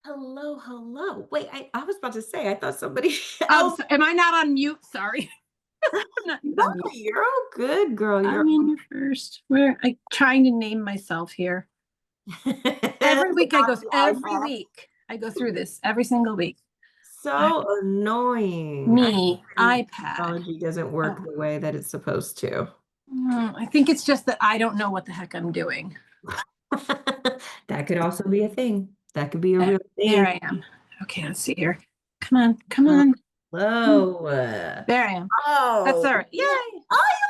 Hello, hello. Wait, I was about to say, I thought somebody Oh, else. so am I not on mute? Sorry. I'm not No, on mute. you're all good, girl. You're I'm in here first. Where I trying to name myself here. Every week I Not go the every iPad. week. I go through this every single week. Uh, So annoying. I Me, think iPad. technology doesn't work Oh, the way that it's supposed to. I think it's just that I don't know what the heck I'm doing. That could also be a thing. That could be a Uh, real There thing. I am. Okay, let's see here. Come on, come on. Hello. There I am. That's Oh, all right. yeah. Yay! Oh, you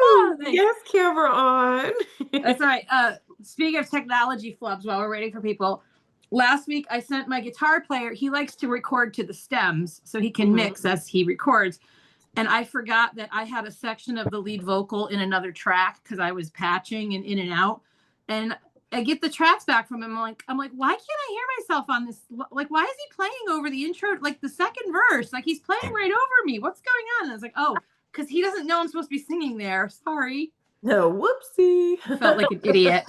Oh, look so cute. thanks. Yes, camera on. That's all right. Speaking of technology flubs, while we're waiting for people, last week I sent my guitar player. He likes to record to the stems so he can Mhm. mix as he records. And I forgot that I had a section of the lead vocal in another track because I was patching and in and out. And I get the tracks back from him. I'm like, why can't I hear myself on this? Like, why is he playing over the intro, like the second verse? Like he's playing right over me. What's going on? And I was like, oh, because he doesn't know I'm supposed to be singing there. Sorry. No, whoopsie. I felt like an idiot.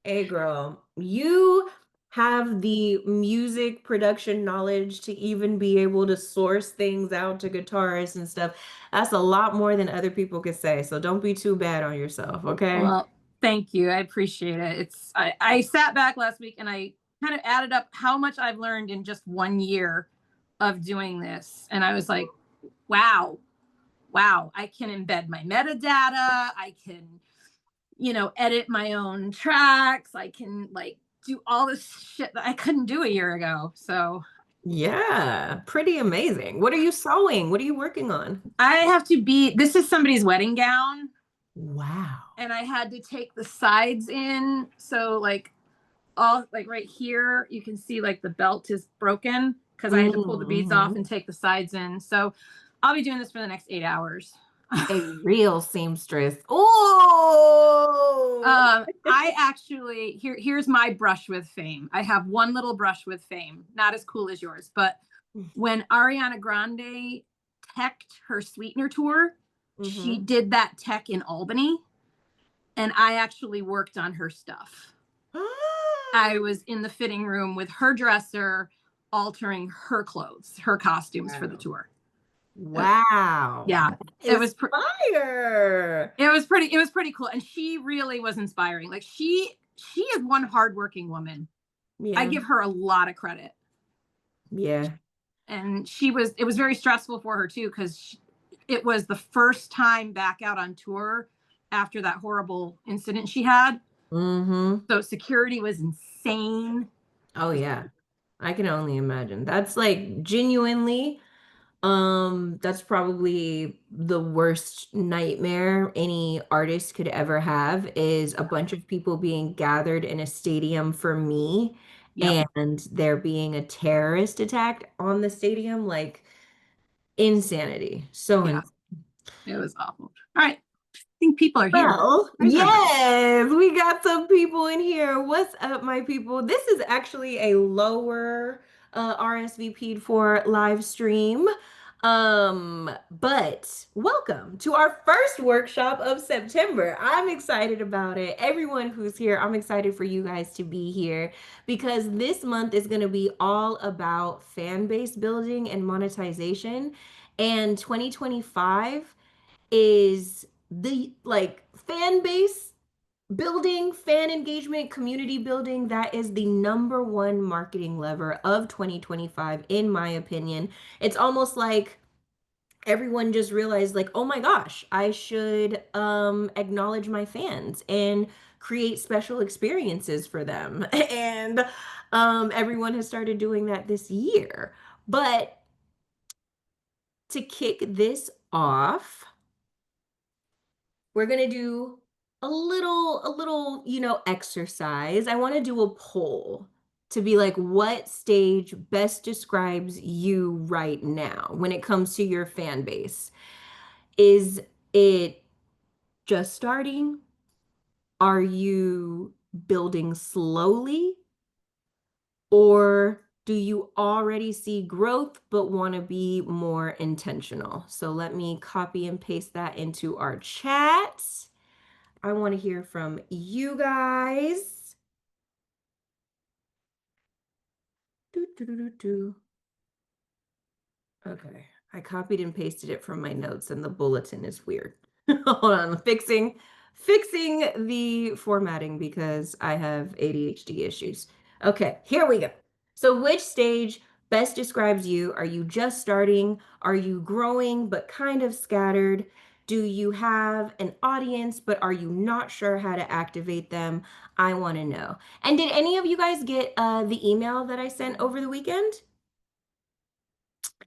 Hey, girl, you have the music production knowledge to even be able to source things out to guitarists and stuff. That's a lot more than other people could say. So don't be too bad on yourself, okay? Well, thank you. I appreciate it. I sat back last week and I kind of added up how much I've learned in just 1 year of doing this. And I was like, wow, wow, I can embed my metadata. I can, edit my own tracks. I can like do all this shit that I couldn't do a year ago. So Yeah, pretty amazing. What are you sewing? What are you working on? this is somebody's wedding gown. Wow. And I had to take the sides in. So all like right here, you can see like the belt is broken because I had to pull the beads off Mm-hmm. and take the sides in. So I'll be doing this for the next 8 hours. A real seamstress. Oh, I actually here's my brush with fame. I have one little brush with fame, not as cool as yours, but when Ariana Grande teched her sweetener tour, she hmm. did that tech in Albany, and I actually worked on her stuff. I was in the fitting room with her dresser, altering her clothes, her costumes for the Wow. tour. Wow. Yeah, it Is was fire. it was pretty cool, and she really was inspiring. Like she is one hardworking woman. I Yeah. give her a lot of credit, Yeah. and it was very stressful for her too because it was the first time back out on tour after that horrible incident she had. Mm-hmm. So security was insane. Oh yeah. I can only imagine. That's like genuinely, that's probably the worst nightmare any artist could ever have is a bunch of people being gathered in a stadium for me Yep. and there being a terrorist attack on the stadium, like insanity. So Yeah. It was awful. All right. I think people are here. well, Hi, everybody. yes, we got some people in here. What's up, my people? This is actually a lower RSVP'd for live stream. But welcome to our first workshop of September. I'm excited about it. Everyone who's here, I'm excited for you guys to be here because this month is going to be all about fan base building and monetization. And 2025 is the like fan base building, fan engagement, community building. That is the number one marketing lever of 2025, in my opinion. It's almost like everyone just realized like, oh my gosh, I should acknowledge my fans and create special experiences for them. And everyone has started doing that this year. But to kick this off, we're gonna do a little exercise. I want to do a poll to be like, what stage best describes you right now when it comes to your fan base? Is it just starting? Are you building slowly? Or do you already see growth but want to be more intentional? So let me copy and paste that into our chat. I want to hear from you guys. Do, do, do, do, do. Okay. I copied and pasted it from my notes and the bulletin is weird. Hold on, fixing the formatting because I have ADHD issues. Okay, here we go. So which stage best describes you? Are you just starting? Are you growing but kind of scattered? Do you have an audience but are you not sure how to activate them? I want to know. And did any of you guys get the email that I sent over the weekend?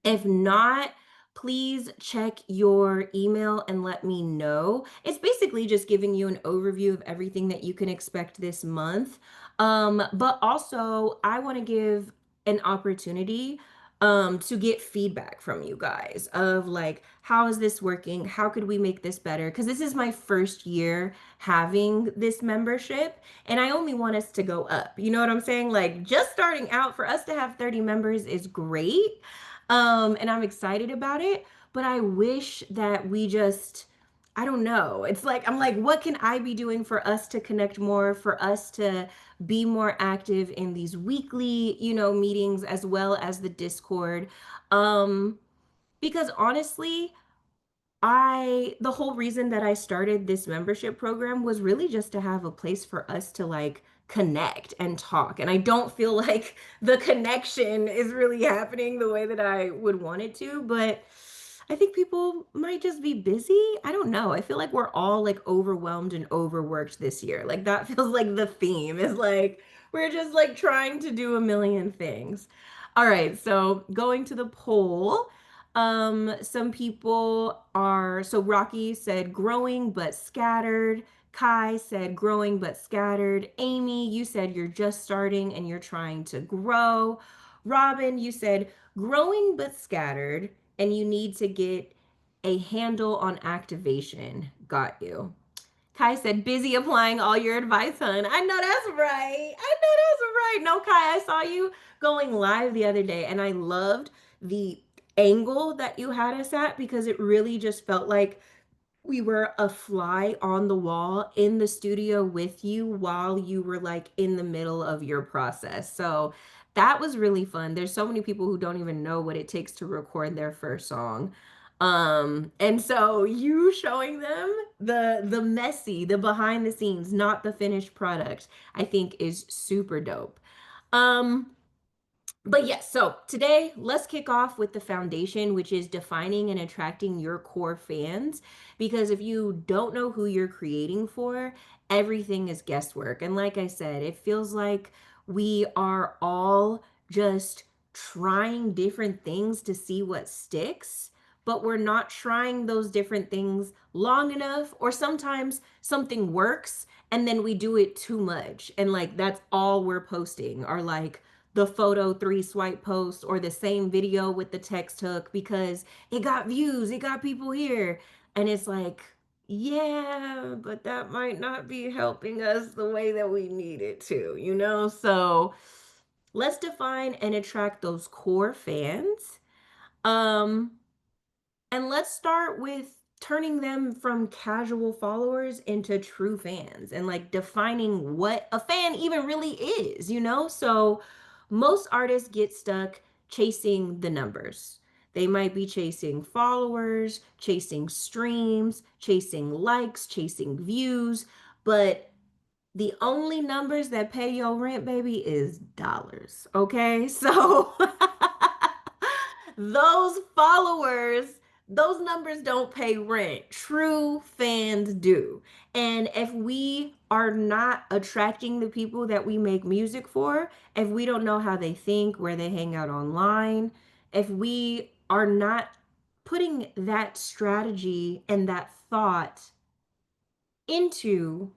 If not, please check your email and let me know. It's basically just giving you an overview of everything that you can expect this month. But also, I want to give an opportunity to get feedback from you guys of like, how is this working? How could we make this better? Because this is my first year having this membership, and I only want us to go up. You know what I'm saying? Like, just starting out, for us to have 30 members is great, and I'm excited about it, but I wish that we just, I don't know. It's like, I'm like, what can I be doing for us to connect more, for us to be more active in these weekly, meetings as well as the Discord? Um, because honestly, the whole reason that I started this membership program was really just to have a place for us to like connect and talk. And I don't feel like the connection is really happening the way that I would want it to, but I think people might just be busy. I don't know. I feel like we're all like overwhelmed and overworked this year. Like that feels like the theme is like we're just like trying to do a million things. All right, so going to the poll. Some people are, so Rocky said growing but scattered. Kai said growing but scattered. Amy, you said you're just starting and you're trying to grow. Robin, you said growing but scattered and you need to get a handle on activation. Got you. Kai said, busy applying all your advice, hun. I know that's right. I know that's right. No, Kai, I saw you going live the other day and I loved the angle that you had us at because it really just felt like we were a fly on the wall in the studio with you while you were like in the middle of your process. So that was really fun. There's so many people who don't even know what it takes to record their first song. And so you showing them the messy, the behind the scenes, not the finished product, I think is super dope. Um but yes, so today let's kick off with the foundation, which is defining and attracting your core fans. Because if you don't know who you're creating for, everything is guesswork. And like I said, it feels like we are all just trying different things to see what sticks, but we're not trying those different things long enough, or sometimes something works and then we do it too much. And like that's all we're posting, are like the photo three swipe post or the same video with the text hook because it got views, it got people here. And it's like, yeah, but that might not be helping us the way that we need it to? So let's define and attract those core fans. Um, and let's start with turning them from casual followers into true fans and like defining what a fan even really is? So most artists get stuck chasing the numbers. They might be chasing followers, chasing streams, chasing likes, chasing views, but the only numbers that pay your rent, baby, is dollars. Okay. So those followers, those numbers don't pay rent. True fans do. And if we are not attracting the people that we make music for, if we don't know how they think, where they hang out online, if we are not putting that strategy and that thought into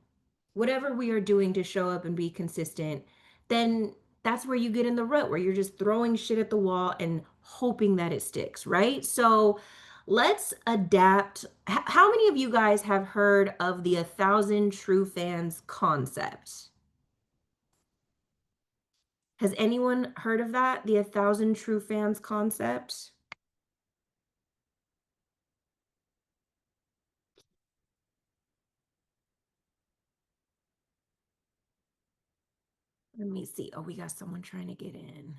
whatever we are doing to show up and be consistent, then that's where you get in the rut where you're just throwing shit at the wall and hoping that it sticks, right? So let's adapt. How many of you guys have heard of the 1,000 true fans concept? Has anyone heard of that? The 1,000 true fans concept? Let me see. Oh, we got someone trying to get in.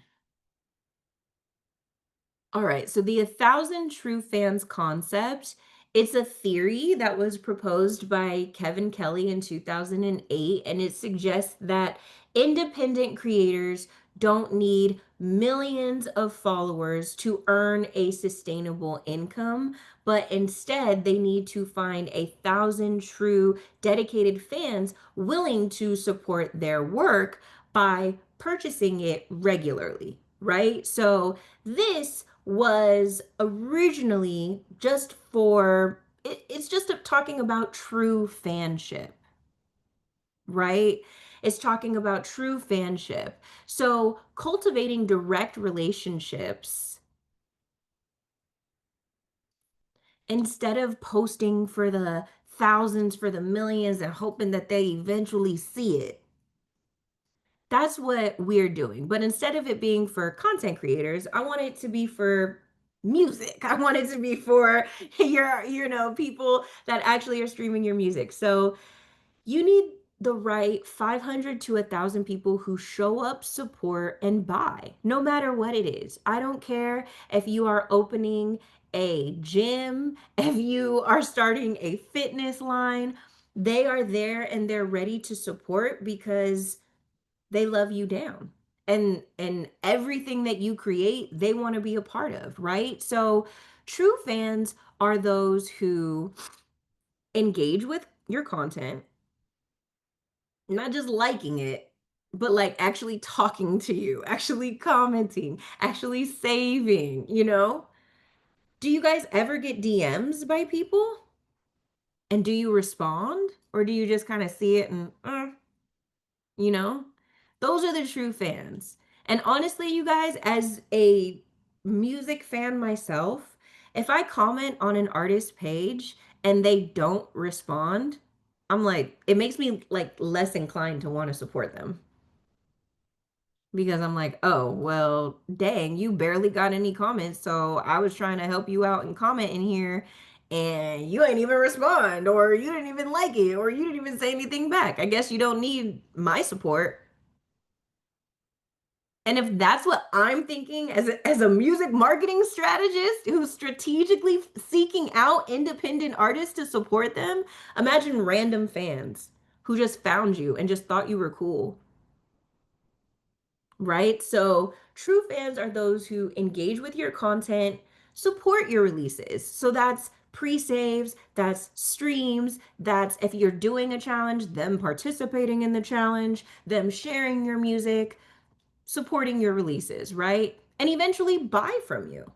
All right, so the 1,000 True Fans concept, it's a theory that was proposed by Kevin Kelly in 2008, and it suggests that independent creators don't need millions of followers to earn a sustainable income, but instead they need to find 1,000 true dedicated fans willing to support their work by purchasing it regularly, right? So this was originally just for it's just talking about true fanship, right? It's talking about true fanship. So cultivating direct relationships instead of posting for the thousands, for the millions, and hoping that they eventually see it. That's what we're doing. But instead of it being for content creators, I want it to be for music. I want it to be for people that actually are streaming your music. So you need the right 500 to 1,000 people who show up, support, and buy, no matter what it is. I don't care if you are opening a gym, if you are starting a fitness line, they are there and they're ready to support because they love you down. And everything that you create, they want to be a part of, right? So true fans are those who engage with your content, not just liking it, but like actually talking to you, actually commenting, actually saving, you know? Do you guys ever get DMs by people? And do you respond? Or do you just kind of see it and, you know? Those are the true fans. And honestly, you guys, as a music fan myself, if I comment on an artist page and they don't respond, I'm like, it makes me like less inclined to want to support them because I'm like, oh, well, dang, you barely got any comments. So I was trying to help you out and comment in here and you ain't even respond or you didn't even like it or you didn't even say anything back. I guess you don't need my support. And if that's what I'm thinking as a music marketing strategist who's strategically seeking out independent artists to support them, imagine random fans who just found you and just thought you were cool, right? So, true fans are those who engage with your content, support your releases. So, that's pre saves, that's streams, that's if you're doing a challenge, them participating in the challenge, them sharing your music, supporting your releases, right? And eventually buy from you.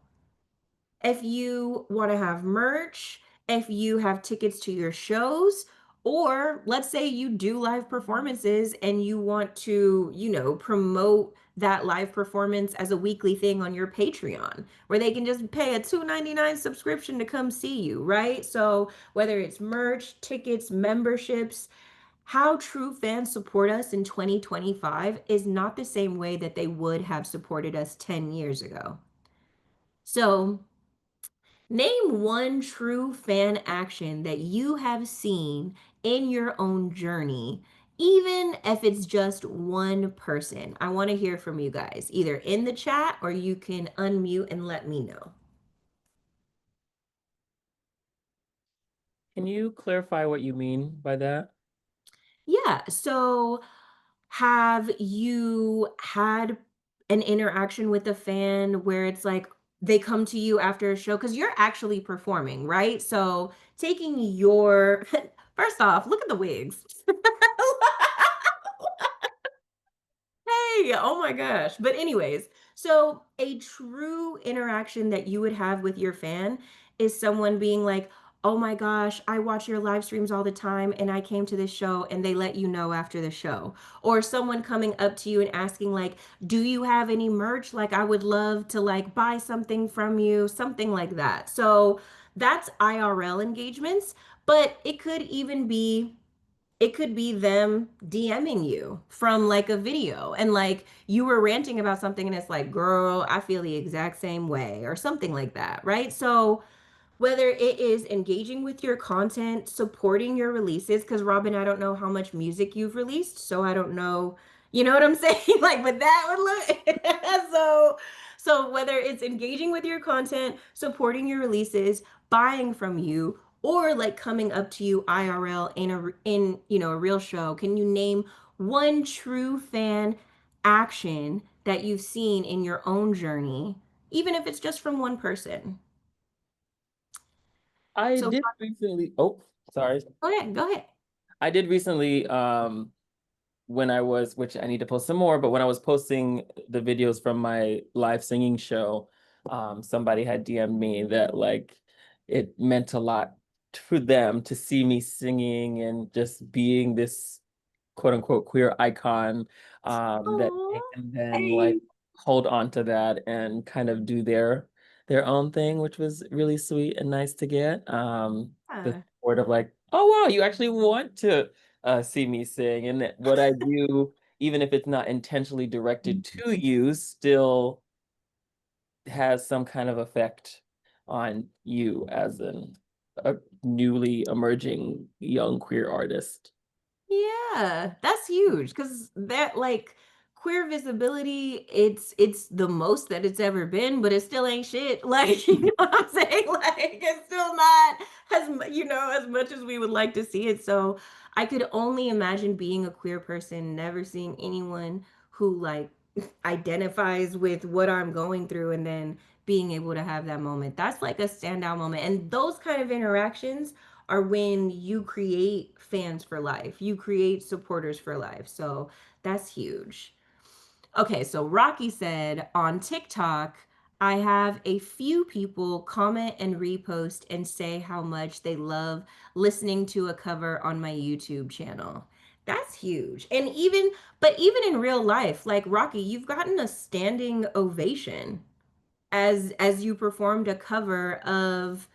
If you want to have merch, if you have tickets to your shows, or let's say you do live performances and you want to, promote that live performance as a weekly thing on your Patreon, where they can just pay a $2.99 subscription to come see you, right? So whether it's merch, tickets, memberships, how true fans support us in 2025 is not the same way that they would have supported us 10 years ago. So, name one true fan action that you have seen in your own journey, even if it's just one person. I want to hear from you guys, either in the chat or you can unmute and let me know. Can you clarify what you mean by that? Yeah. So, have you had an interaction with a fan where it's like they come to you after a show? Because you're actually performing, right? So, taking your first off, look at the wigs. Hey, oh my gosh. But anyways, so a true interaction that you would have with your fan is someone being like, "Oh my gosh, I watch your live streams all the time and I came to this show," and they let you know after the show. Or someone coming up to you and asking like, "Do you have any merch? Like I would love to like buy something from you," something like that. So that's IRL engagements, but it could be them DMing you from like a video and like you were ranting about something and it's like, girl, I feel the exact same way or something like that, right? So whether it is engaging with your content, supporting your releases, because Robin, I don't know how much music you've released, so I don't know, you know what I'm saying? Like, but that would look so So whether it's engaging with your content, supporting your releases, buying from you, or like coming up to you IRL in a real show, can you name one true fan action that you've seen in your own journey, even if it's just from one person? I So did recently, oh, sorry. go ahead, go ahead. I did recently, when I was, which I need to post some more, but when I was posting the videos from my live singing show, somebody had DM'd me that like it meant a lot for them to see me singing and just being this quote unquote queer icon, that they Oh, can then like hey. hold on to that and kind of do their own thing, which was really sweet and nice to get. The support of like, oh wow, you actually want to see me sing, and that what I do, even if it's not intentionally directed to you, still has some kind of effect on you as a newly emerging young queer artist. Yeah, that's huge because that like queer visibility, it's the most that it's ever been, but it still ain't shit. Like, you know what I'm saying? Like, it's still not as much as we would like to see it. So I could only imagine being a queer person, never seeing anyone who like identifies with what I'm going through and then being able to have that moment. That's like a standout moment. And those kind of interactions are when you create fans for life. You create supporters for life. So that's huge. Okay, so Rocky said on TikTok, I have a few people comment and repost and say how much they love listening to a cover on my YouTube channel. That's huge. But even in real life, like Rocky, you've gotten a standing ovation as you performed a cover of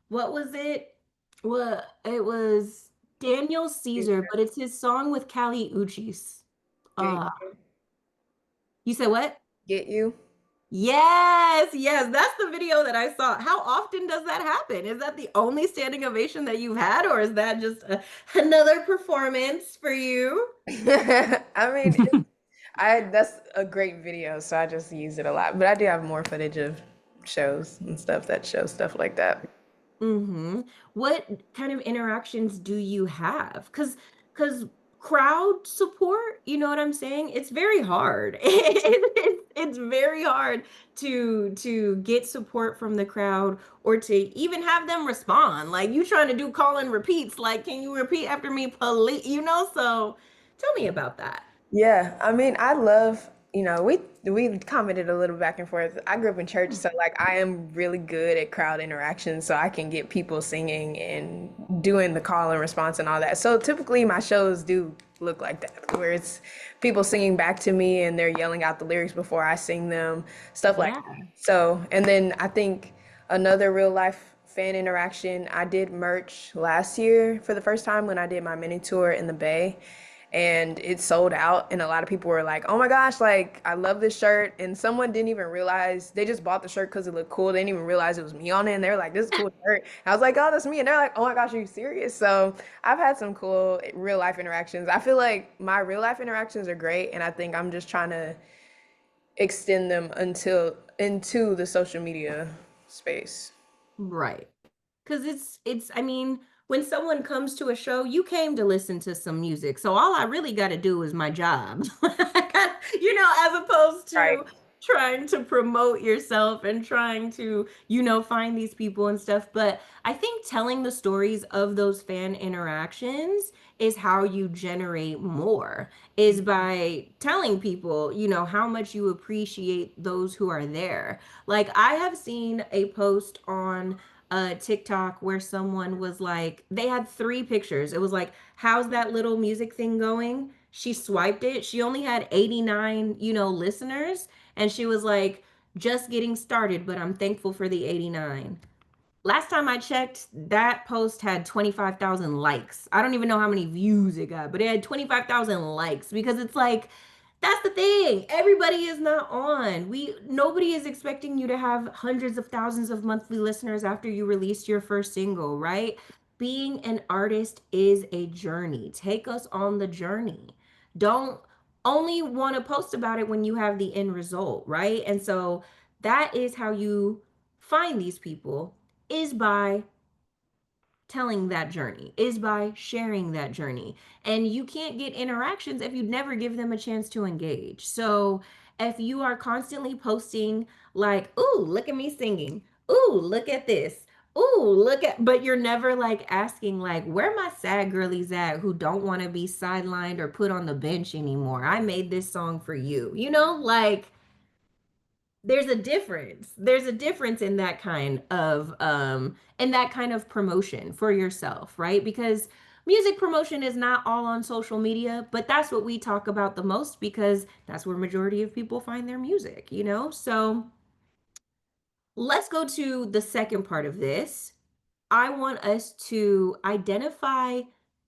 what was it? Well, it was Daniel Caesar, but it's his song with Kali Uchis. Get Uh, you said what? get you. Yes, yes, that's the video that I saw. How often does that happen? Is that the only standing ovation that you've had, or is that just another performance for you? I mean, I that's a great video, so I just use it a lot. But I do have more footage of shows and stuff that show stuff like that. Mm-hmm. What kind of interactions do you have? Because crowd support, you know what I'm saying? It's very hard. It's very hard to get support from the crowd or to even have them respond. Like you trying to do call and repeats, like, can you repeat after me, please? So tell me about that. Yeah, I mean, I love, we commented a little back and forth. I grew up in church, so like I am really good at crowd interaction, so I can get people singing and doing the call and response and all that. So typically my shows do look like that, where it's people singing back to me and they're yelling out the lyrics before I sing them, stuff like Yeah. that. So, and then I think another real life fan interaction, I did merch last year for the first time when I did my mini tour in the Bay, and it sold out, and a lot of people were like, oh my gosh, like I love this shirt, and someone didn't even realize, they just bought the shirt because it looked cool. They didn't even realize it was me on it, and they're like, this is a cool shirt. And I was like, oh, that's me. And they're like, oh my gosh, are you serious? So I've had some cool real life interactions. I feel like my real life interactions are great, and I think I'm just trying to extend them until into the social media space. Right. Because I mean, when someone comes to a show, you came to listen to some music. So all I really got to do is my job, as opposed Right. to trying to promote yourself and trying to, find these people and stuff. But I think telling the stories of those fan interactions is how you generate more, is by telling people, how much you appreciate those who are there. Like I have seen a post on TikTok where someone was like, they had three pictures. It was like, how's that little music thing going? She swiped it. She only had 89, listeners. And she was like, just getting started, but I'm thankful for the 89. Last time I checked, that post had 25,000 likes. I don't even know how many views it got, but it had 25,000 likes because it's like, that's the thing. Everybody is not on. Nobody is expecting you to have hundreds of thousands of monthly listeners after you released your first single, right? Being an artist is a journey. Take us on the journey. Don't only want to post about it when you have the end result, right? And so That is how you find these people, is by telling that journey, is by sharing that journey. And you can't get interactions if you never give them a chance to engage. So if you are constantly posting like, "Ooh, look at me singing. Ooh, look at this. Ooh, look at," but you're never like asking like, "Where my sad girlies at who don't want to be sidelined or put on the bench anymore? I made this song for you." You know, like there's a difference. There's a difference in that kind of promotion for yourself, right? Because music promotion is not all on social media, but that's what we talk about the most because that's where majority of people find their music, you know? So let's go to the second part of this. I want us to identify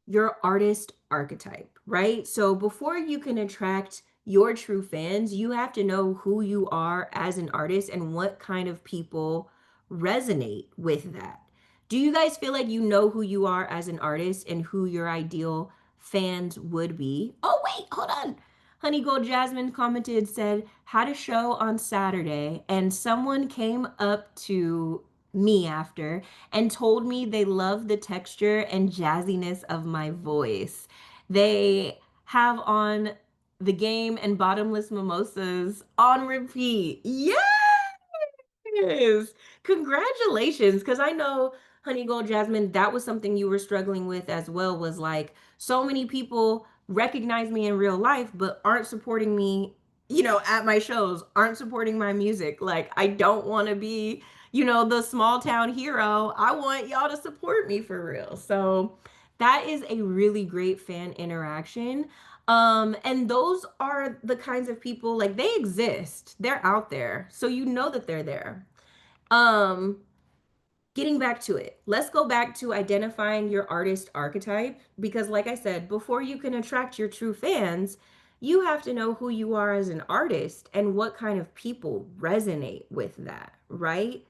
your artist archetype, right? So before you can attract your true fans, you have to know who you are as an artist and what kind of people resonate with that. Do you guys feel like you know who you are as an artist and who your ideal fans would be? Oh, wait, hold on. Honey Gold Jasmine commented, said, had a show on Saturday, and someone came up to me after and told me they love the texture and jazziness of my voice. They have on the game and bottomless mimosas on repeat. Yes! Congratulations. Because I know, Honey Gold Jasmine, that was something you were struggling with as well, was like so many people recognize me in real life, but aren't supporting me, you know, at my shows, aren't supporting my music. Like, I don't want to be, you know, the small town hero. I want y'all to support me for real. So that is a really great fan interaction. And those are the kinds of people, like, they exist, they're out there, so you know that they're there. um Getting back to it, let's go back to identifying your artist archetype, because like I said, before you can attract your true fans, you have to know who you are as an artist and what kind of people resonate with that, right?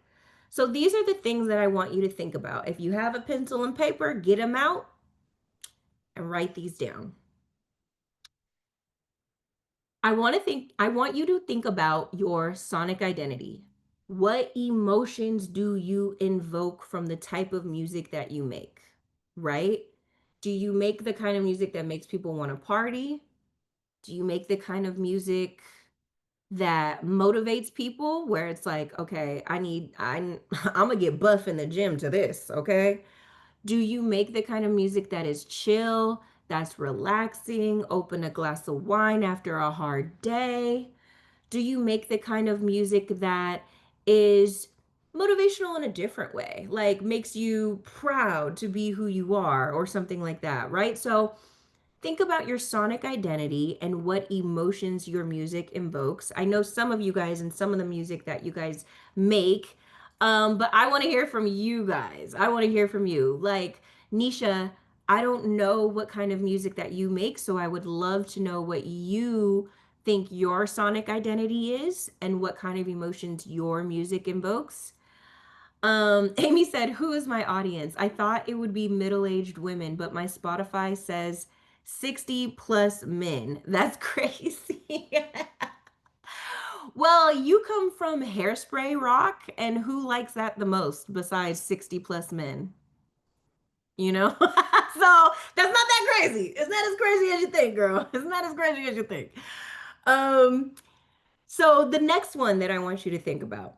So these are the things that I want you to think about. If you have a pencil and paper, get them out and write these down. I want you to think about your sonic identity. What emotions do you invoke from the type of music that you make, right? Do you make the kind of music that makes people want to party? Do you make the kind of music that motivates people where it's like, okay, I'm I'm gonna get buff in the gym to this, okay? Do you make the kind of music that is chill, that's relaxing, open a glass of wine after a hard day? Do you make the kind of music that is motivational in a different way, like makes you proud to be who you are or something like that, right? So think about your sonic identity and what emotions your music invokes. I know some of you guys and some of the music that you guys make, but I want to hear from you guys. I want to hear from you. Like, Nisha, I don't know what kind of music that you make, so I would love to know what you think your sonic identity is and what kind of emotions your music invokes. Amy said, "Who is my audience? I thought it would be middle-aged women, but my Spotify says 60 plus men. That's crazy." Well, you come from Hairspray Rock, and who likes that the most besides 60 plus men? You know? So that's not that crazy. It's not as crazy as you think, girl. It's not as crazy as you think. Um, so the next one that I want you to think about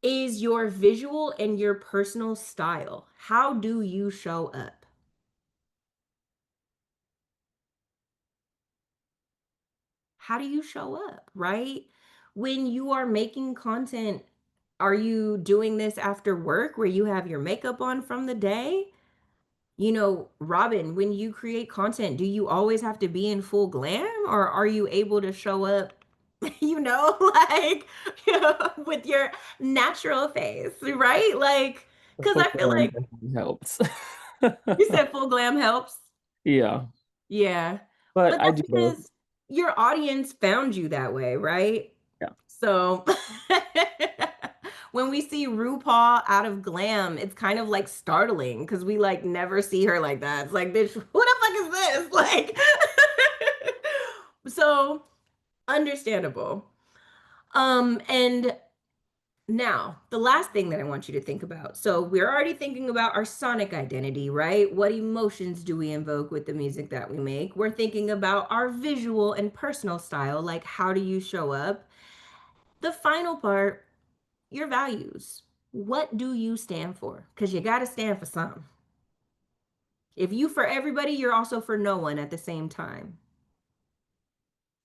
is your visual and your personal style. How do you show up? How do you show up, right? When you are making content, are you doing this after work where you have your makeup on from the day? You know, Robin, when you create content, do you always have to be in full glam or are you able to show up, you know, like, you know, with your natural face, right? Like, The because I full feel glam like definitely helps. you said full glam helps. Yeah, Yeah. but But I that's do both. because your audience found you that way, right? Yeah. So when we see RuPaul out of glam, it's kind of like startling because we like never see her like that. It's like, bitch, who the fuck is this? Like, so understandable. And now, the last thing that I want you to think about. So, we're already thinking about our sonic identity, right? What emotions do we invoke with the music that we make? We're thinking about our visual and personal style, like how do you show up? The final part, your values. What do you stand for? Because you got to stand for something. If you for everybody, you're also for no one at the same time.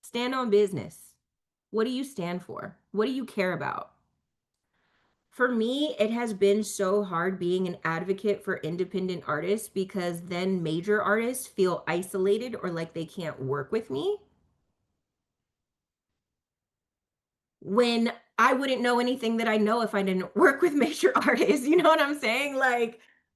Stand on business. What do you stand for? What do you care about? For me, it has been so hard being an advocate for independent artists because then major artists feel isolated or like they can't work with me when I wouldn't know anything that I know if I didn't work with major artists. You know what I'm saying?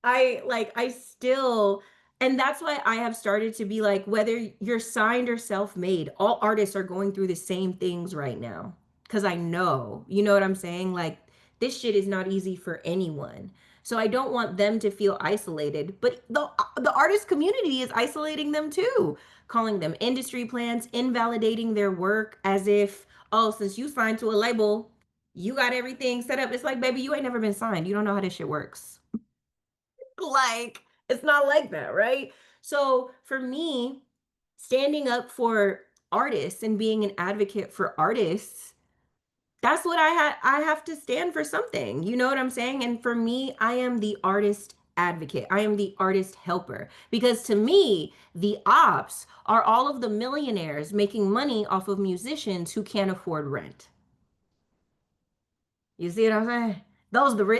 I still, and that's why I have started to be like, whether you're signed or self-made, all artists are going through the same things right now. Cause I know, you know what I'm saying? Like this shit is not easy for anyone. So I don't want them to feel isolated, but the artist community is isolating them too, calling them industry plants, invalidating their work as if, oh, since you signed to a label, you got everything set up. It's like, baby, you ain't never been signed. You don't know how this shit works. Like, it's not like that, right? So for me, standing up for artists and being an advocate for artists, that's what I have to stand for something. You know what I'm saying? And for me, I am the artist advocate. I am the artist helper because to me, the ops are all of the millionaires making money off of musicians who can't afford rent. You see what I'm saying?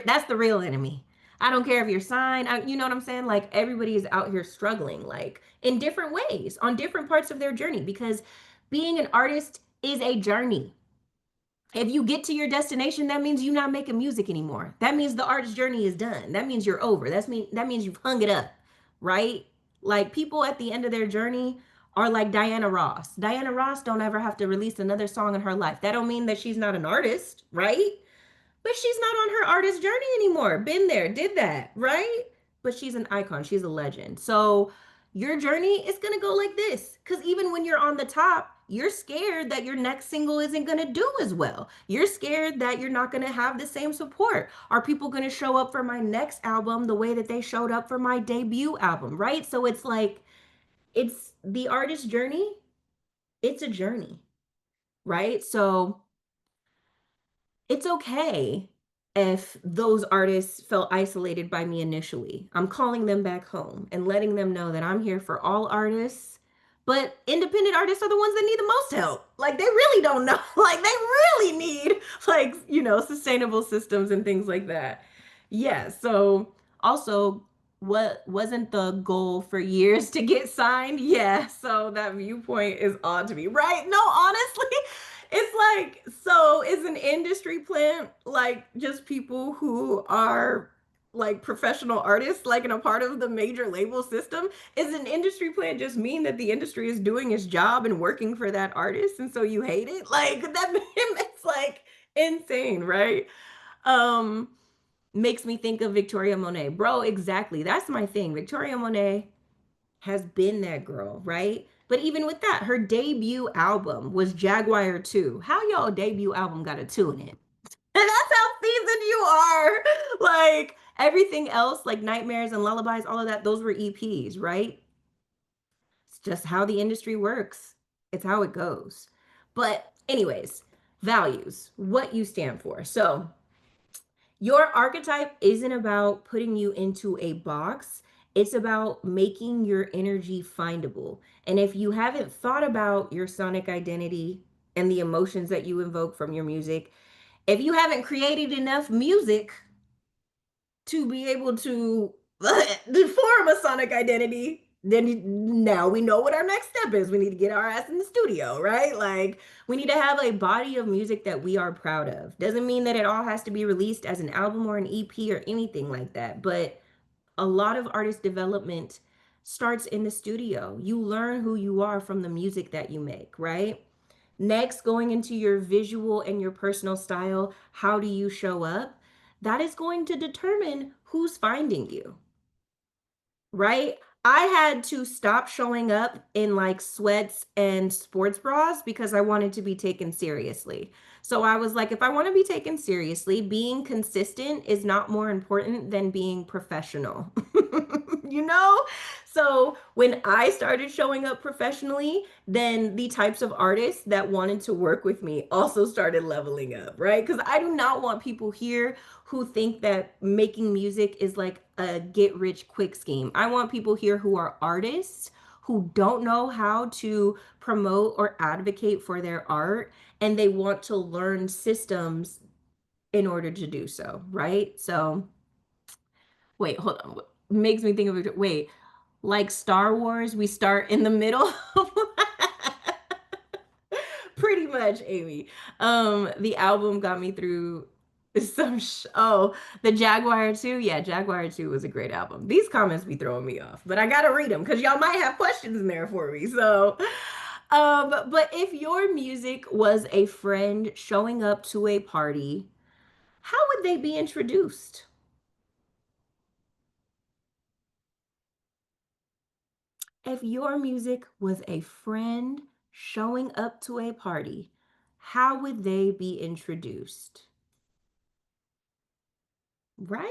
That's the real enemy. I don't care if you're signed. You know what I'm saying? Like everybody is out here struggling, like in different ways, on different parts of their journey, because being an artist is a journey. If you get to your destination, that means you're not making music anymore. That means the artist journey is done. That means you're over. That means you've hung it up, right? Like people at the end of their journey are like Diana Ross. Diana Ross don't ever have to release another song in her life. That don't mean that she's not an artist, right? But she's not on her artist journey anymore. Been there, did that, right? But she's an icon. She's a legend. So your journey is going to go like this. Because even when you're on the top, you're scared that your next single isn't going to do as well. You're scared that you're not going to have the same support. Are people going to show up for my next album the way that they showed up for my debut album, right? So it's like, it's the artist journey. It's a journey, right? So it's okay if those artists felt isolated by me initially. I'm calling them back home and letting them know that I'm here for all artists. But independent artists are the ones that need the most help. Like they really don't know. Like they really need like, sustainable systems and things like that. Yeah, so also what wasn't the goal for years to get signed? Yeah, so that viewpoint is odd to me, right? No, honestly, it's like, so is an industry plant like just people who are like professional artists, like in a part of the major label system? Is an industry plant just mean that the industry is doing its job and working for that artist, and so you hate it? Like that, it's like insane, right? Um, Makes me think of Victoria Monet, bro. Exactly, that's my thing. Victoria Monet has been that girl, right? But even with that, her debut album was Jaguar 2. How y'all debut album got a 2 in it? And that's how seasoned you are. Like everything else, like Nightmares and Lullabies, all of that, those were EPs, right? It's just how the industry works. It's how it goes. But anyways, values, what you stand for. So your archetype isn't about putting you into a box. It's about making your energy findable. And if you haven't thought about your sonic identity and the emotions that you invoke from your music, if you haven't created enough music to be able to form a sonic identity, then now we know what our next step is. We need to get our ass in the studio, right? Like we need to have a body of music that we are proud of. Doesn't mean that it all has to be released as an album or an EP or anything like that, but a lot of artist development starts in the studio. You learn who you are from the music that you make, right? Next, going into your visual and your personal style, how do you show up? That is going to determine who's finding you, right? I had to stop showing up in like sweats and sports bras because I wanted to be taken seriously. So I was like, if I want to be taken seriously, being consistent is not more important than being professional. You know? So when I started showing up professionally, then the types of artists that wanted to work with me also started leveling up, right? Because I do not want people here who think that making music is like a get rich quick scheme. I want people here who are artists who don't know how to promote or advocate for their art, and they want to learn systems in order to do so, right? So, wait, hold on. Makes me think of it. Wait, like Star Wars, we start in the middle. Pretty much, Amy. The album got me through oh, the Jaguar 2. Yeah, Jaguar 2 was a great album. These comments be throwing me off, but I gotta read them because y'all might have questions in there for me. So, but if your music was a friend showing up to a party, how would they be introduced? If your music was a friend showing up to a party, how would they be introduced? Right?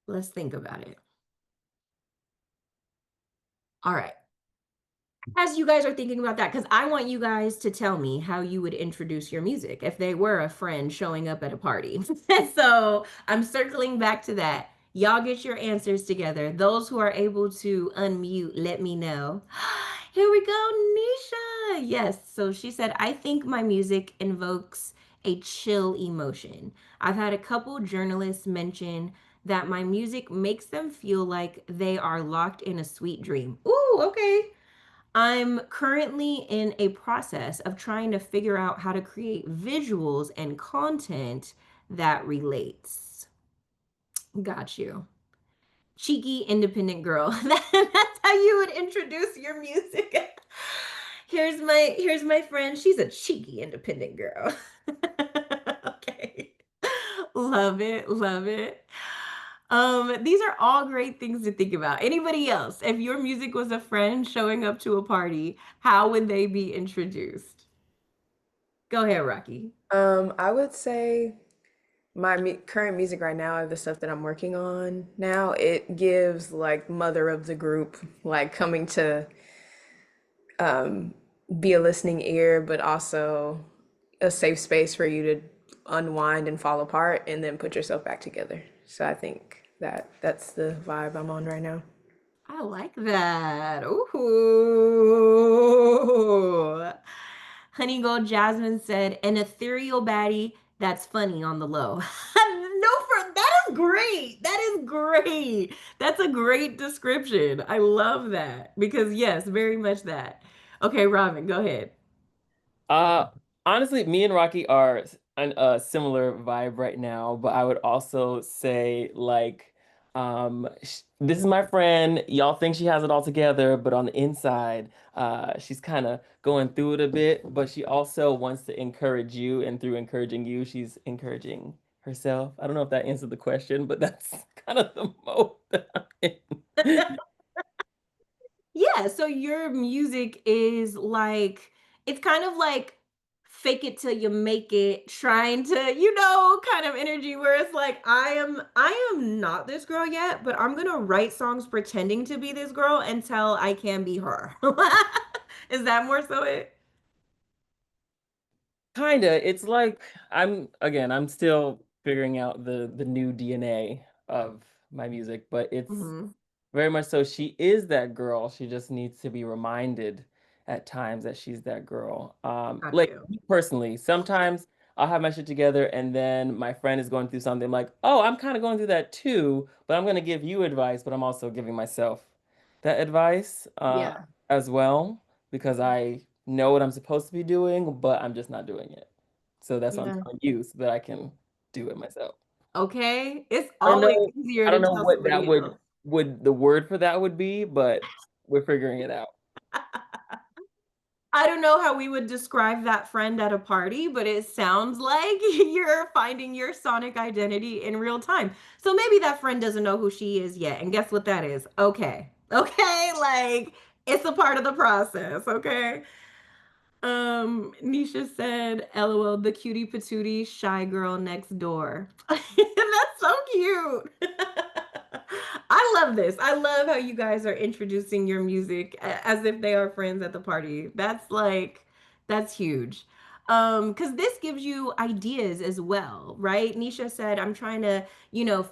Let's think about it. All right. As you guys are thinking about that, because I want you guys to tell me how you would introduce your music if they were a friend showing up at a party. So I'm circling back to that. Y'all get your answers together. Those who are able to unmute, let me know. Here we go, Nisha. Yes. So she said, I think my music invokes a chill emotion. I've had a couple journalists mention that my music makes them feel like they are locked in a sweet dream. Ooh, okay. I'm currently in a process of trying to figure out how to create visuals and content that relates. Got you. Cheeky independent girl. That's how you would introduce your music. Here's my friend. She's a cheeky independent girl. Okay. Love it. Love it. These are all great things to think about. Anybody else, if your music was a friend showing up to a party, how would they be introduced? Go ahead, Rocky. I would say my current music right now, the stuff that I'm working on now, it gives like mother of the group, like coming to be a listening ear, but also a safe space for you to unwind and fall apart and then put yourself back together. So I think that that's the vibe I'm on right now. I like that. Ooh. Honey Gold Jasmine said, an ethereal baddie that's funny on the low. No, that is great. That is great. That's a great description. I love that because, yes, very much that. Okay, Robin, go ahead. Uh, Honestly, me and Rocky are a similar vibe right now, but I would also say like, this is my friend. Y'all think she has it all together, but on the inside, she's kind of going through it a bit. But she also wants to encourage you, and through encouraging you, she's encouraging herself. I don't know if that answered the question, but that's kind of the mode that I'm in. Yeah, so your music is like it's kind of like fake it till you make it, trying to, kind of energy where it's like I am not this girl yet, but I'm gonna write songs pretending to be this girl until I can be her. Is that more so it? Kinda. It's like I'm still figuring out the new DNA of my music, but it's Hmm. very much so she is that girl. She just needs to be reminded at times that she's that girl. Got Like you. me personally, sometimes I'll have my shit together and then my friend is going through something I'm like, oh, I'm kind of going through that too, but I'm gonna give you advice, but I'm also giving myself that advice Yeah. as well because I know what I'm supposed to be doing, but I'm just not doing it. So that's what I'm Yeah. telling you so that I can do it myself. Okay. It's I don't always know. easier I don't to know tell what that somebody else. would the word for that would be, but we're figuring it out. I don't know how we would describe that friend at a party, but it sounds like you're finding your sonic identity in real time. So maybe that friend doesn't know who she is yet. And guess what that is? Okay. Okay. Like it's a part of the process. Okay. Nisha said, LOL, the cutie patootie shy girl next door. That's so cute. I love this. I love how you guys are introducing your music as if they are friends at the party. That's huge. Because this gives you ideas as well, right? Nisha said, I'm trying to,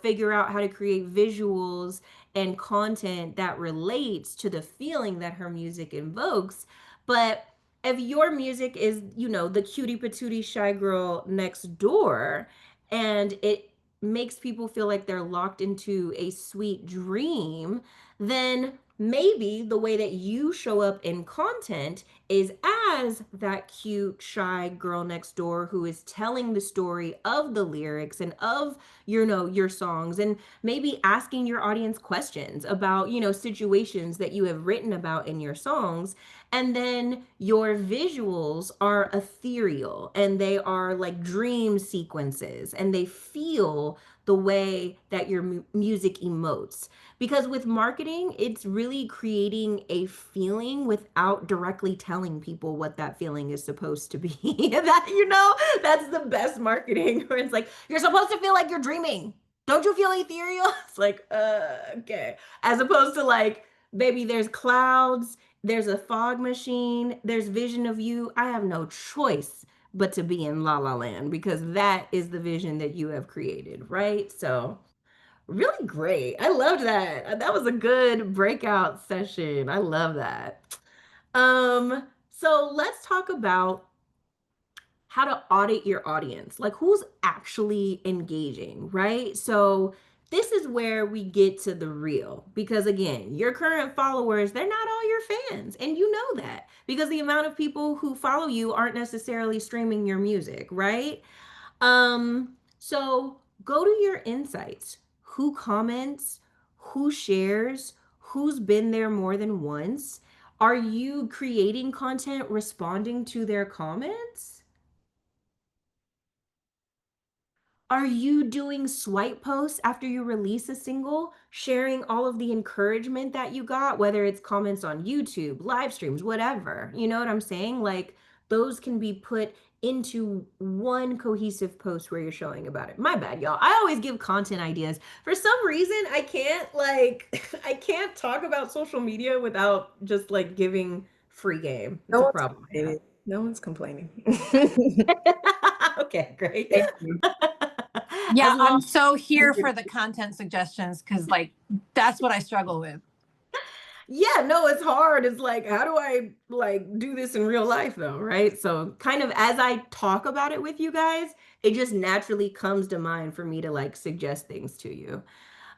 figure out how to create visuals and content that relates to the feeling that her music invokes. But if your music is, the cutie patootie shy girl next door, and it makes people feel like they're locked into a sweet dream, then maybe the way that you show up in content is as that cute, shy girl next door who is telling the story of the lyrics and of, your songs, and maybe asking your audience questions about, situations that you have written about in your songs. And then your visuals are ethereal and they are like dream sequences and they feel the way that your music emotes. Because with marketing, it's really creating a feeling without directly telling people what that feeling is supposed to be. That's the best marketing where it's like, you're supposed to feel like you're dreaming. Don't you feel ethereal? It's like, okay. As opposed to like, baby, there's clouds, there's a fog machine, there's vision of you. I have no choice but to be in La La Land because that is the vision that you have created, right? So, really great. I loved that. That was a good breakout session. I love that. So let's talk about how to audit your audience, like who's actually engaging, right? So this is where we get to the real, because again, your current followers, they're not all your fans, and you know that because the amount of people who follow you aren't necessarily streaming your music, right? So go to your insights. Who comments? Who shares? Who's been there more than once? Are you creating content responding to their comments? Are you doing swipe posts after you release a single, sharing all of the encouragement that you got, whether it's comments on YouTube, live streams, whatever? You know what I'm saying? Like those can be put into one cohesive post where you're showing about it. My bad, y'all. I always give content ideas. For some reason, I can't I can't talk about social media without just like giving free game. It's No a one's problem I have. complaining. No one's complaining. Okay, great. Thank you. Yeah, As long I'm so here for the content suggestions because like that's what I struggle with. Yeah, no, it's hard. It's like, how do I like do this in real life though, right? So kind of as I talk about it with you guys, it just naturally comes to mind for me to like suggest things to you.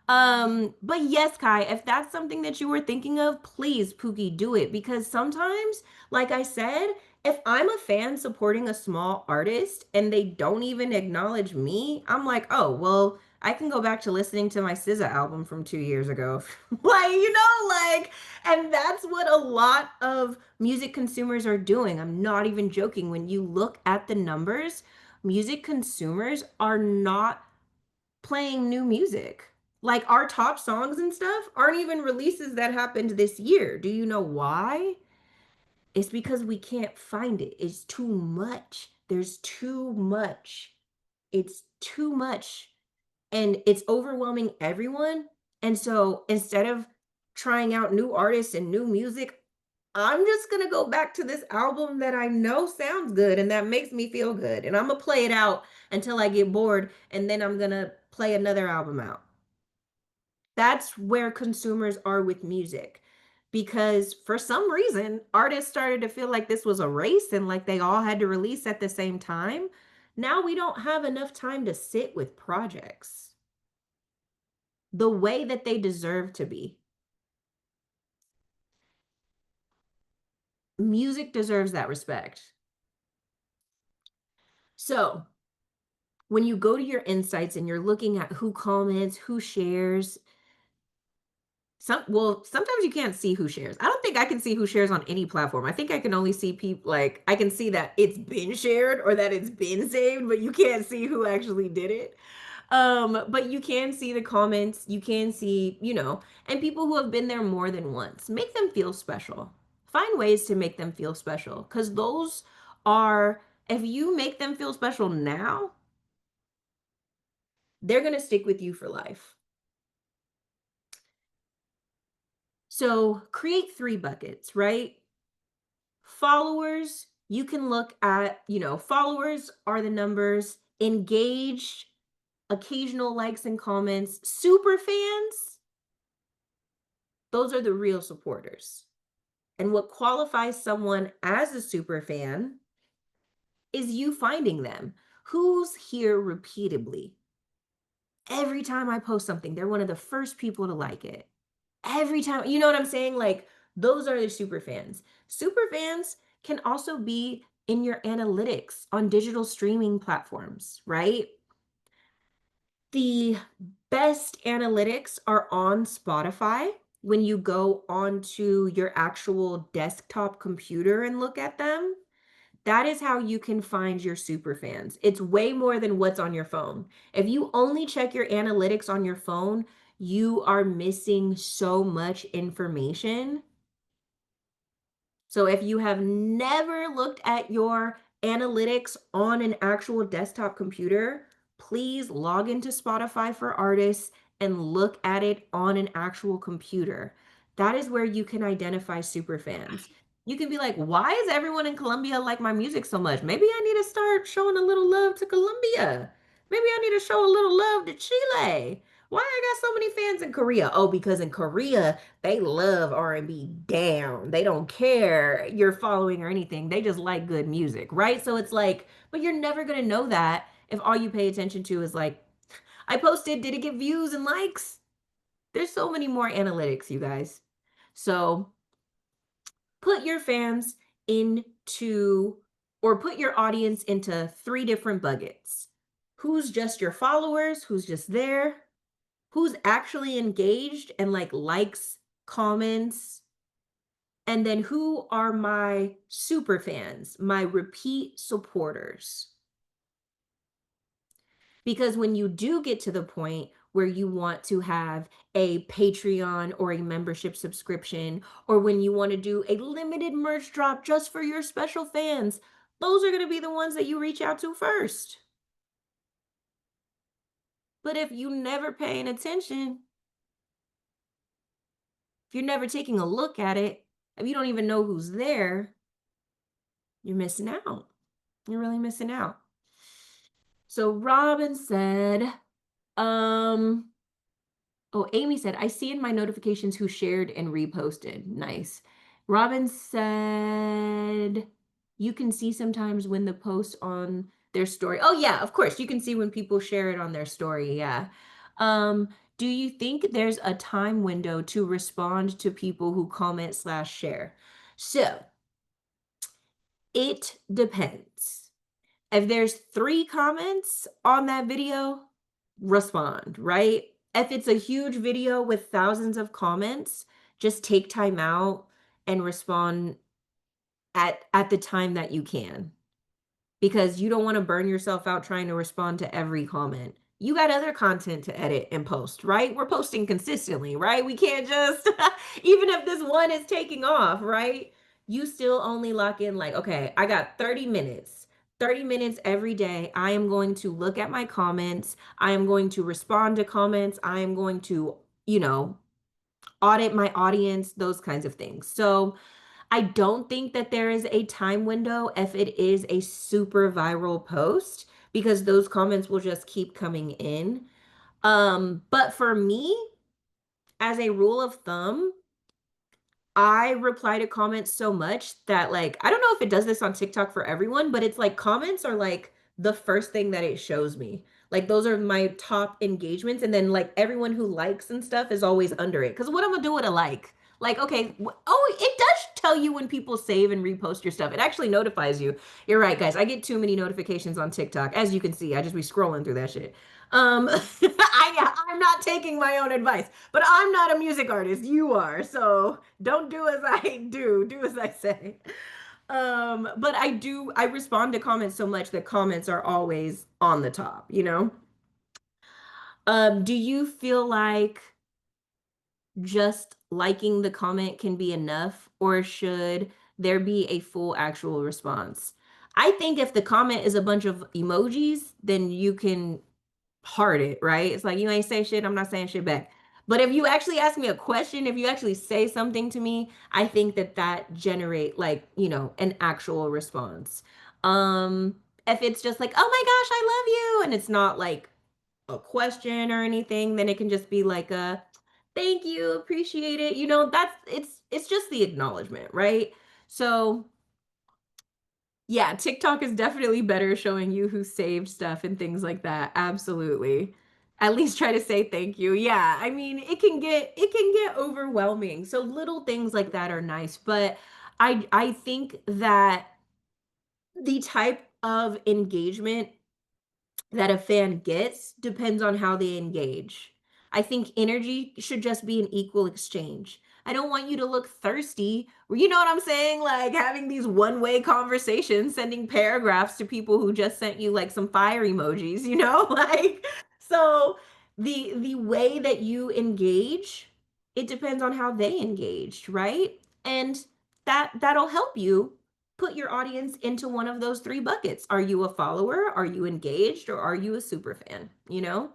But yes, Kai, if that's something that you were thinking of, please, Pookie, do it because sometimes, like I said, if I'm a fan supporting a small artist and they don't even acknowledge me, I'm like, oh, well, I can go back to listening to my SZA album from 2 years ago. And that's what a lot of music consumers are doing. I'm not even joking. When you look at the numbers, music consumers are not playing new music. Like our top songs and stuff aren't even releases that happened this year. Do you know why? It's because we can't find it. It's too much. There's too much. It's too much. And it's overwhelming everyone. And so instead of trying out new artists and new music, I'm just going to go back to this album that I know sounds good and that makes me feel good. And I'm going to play it out until I get bored. And then I'm going to play another album out. That's where consumers are with music. Because for some reason, artists started to feel like this was a race and like they all had to release at the same time. Now we don't have enough time to sit with projects the way that they deserve to be. Music deserves that respect. So when you go to your insights and you're looking at who comments, who shares, Sometimes you can't see who shares. I don't think I can see who shares on any platform. I think I can only see people, like I can see that it's been shared or that it's been saved, but you can't see who actually did it. But you can see the comments, you can see, and people who have been there more than once. Make them feel special. Find ways to make them feel special, because those are, if you make them feel special now, they're going to stick with you for life. So create 3 buckets, right? Followers, you can look at, followers are the numbers, engaged, occasional likes and comments, super fans, those are the real supporters. And what qualifies someone as a super fan is you finding them. Who's here repeatedly? Every time I post something, they're one of the first people to like it. Every time, you know what I'm saying? Like, those are the super fans. Super fans can also be in your analytics on digital streaming platforms, right? The best analytics are on Spotify. When you go onto your actual desktop computer and look at them, that is how you can find your super fans. It's way more than what's on your phone. If you only check your analytics on your phone, you are missing so much information. So if you have never looked at your analytics on an actual desktop computer, please log into Spotify for Artists and look at it on an actual computer. That is where you can identify super fans. You can be like, why is everyone in Colombia like my music so much? Maybe I need to start showing a little love to Colombia. Maybe I need to show a little love to Chile. Why I got so many fans in Korea? Oh, because in Korea, they love R&B down. They don't care you're following or anything. They just like good music, right? So it's like, but you're never going to know that if all you pay attention to is like, I posted, did it get views and likes? There's so many more analytics, you guys. So put your fans into, or put your audience into 3 different buckets. Who's just your followers? Who's just there? Who's actually engaged and like likes, comments, and then who are my super fans, my repeat supporters? Because when you do get to the point where you want to have a Patreon or a membership subscription, or when you want to do a limited merch drop just for your special fans, those are going to be the ones that you reach out to first. But if you never paying attention, if you're never taking a look at it, if you don't even know who's there, you're missing out. You're really missing out. So Robin said, oh, Amy said, I see in my notifications who shared and reposted. Nice. Robin said, you can see sometimes when the post on their story. Oh yeah, of course. You can see when people share it on their story. Yeah. Do you think there's a time window to respond to people who comment/share? So it depends. If there's 3 comments on that video, respond, right? If it's a huge video with thousands of comments, just take time out and respond at the time that you can, because you don't want to burn yourself out trying to respond to every comment. You got other content to edit and post, right? We're posting consistently, right? We can't just, even if this one is taking off, right? You still only lock in like, okay, I got 30 minutes. 30 minutes every day. I am going to look at my comments. I am going to respond to comments. I am going to, audit my audience, those kinds of things. So I don't think that there is a time window if it is a super viral post, because those comments will just keep coming in. But for me, as a rule of thumb, I reply to comments so much that, like, I don't know if it does this on TikTok for everyone, but it's like comments are like the first thing that it shows me. Like those are my top engagements. And then like everyone who likes and stuff is always under it. Cause what I'm gonna do with a like? Like, okay, oh, it does tell you when people save and repost your stuff. It actually notifies you. You're right, guys. I get too many notifications on TikTok. As you can see, I just be scrolling through that shit. I I'm not taking my own advice, but I'm not a music artist. You are. So don't do as I do. Do as I say. But I respond to comments so much that comments are always on the top, you know? Do you feel like just liking the comment can be enough, or should there be a full actual response? I think if the comment is a bunch of emojis, then you can heart it, right? It's like you ain't say shit, I'm not saying shit back. But if you actually ask me a question, if you actually say something to me, I think that that generate like, you know, an actual response. If it's just like, "Oh my gosh, I love you," and it's not like a question or anything, then it can just be like a thank you, appreciate it. You know, that's it's just the acknowledgement, right? So yeah, TikTok is definitely better showing you who saved stuff and things like that. Absolutely. At least try to say thank you. Yeah, I mean, it can get overwhelming. So little things like that are nice, but I think that the type of engagement that a fan gets depends on how they engage. I think energy should just be an equal exchange. I don't want you to look thirsty. You know what I'm saying? Like having these one-way conversations, sending paragraphs to people who just sent you like some fire emojis, you know? Like so the way that you engage, it depends on how they engaged, right? And that'll help you put your audience into one of those three buckets. Are you a follower? Are you engaged? Or are you a super fan? You know?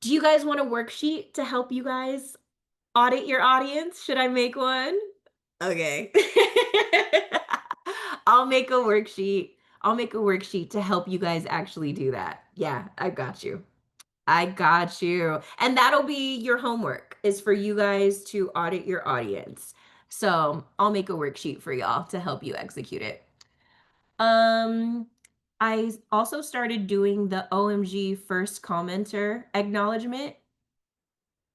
Do you guys want a worksheet to help you guys audit your audience? Should I make one? Okay. I'll make a worksheet. I'll make a worksheet to help you guys actually do that. Yeah, I got you. I got you. And that'll be your homework is for you guys to audit your audience. So I'll make a worksheet for y'all to help you execute it. Um, I also started doing the OMG first commenter acknowledgement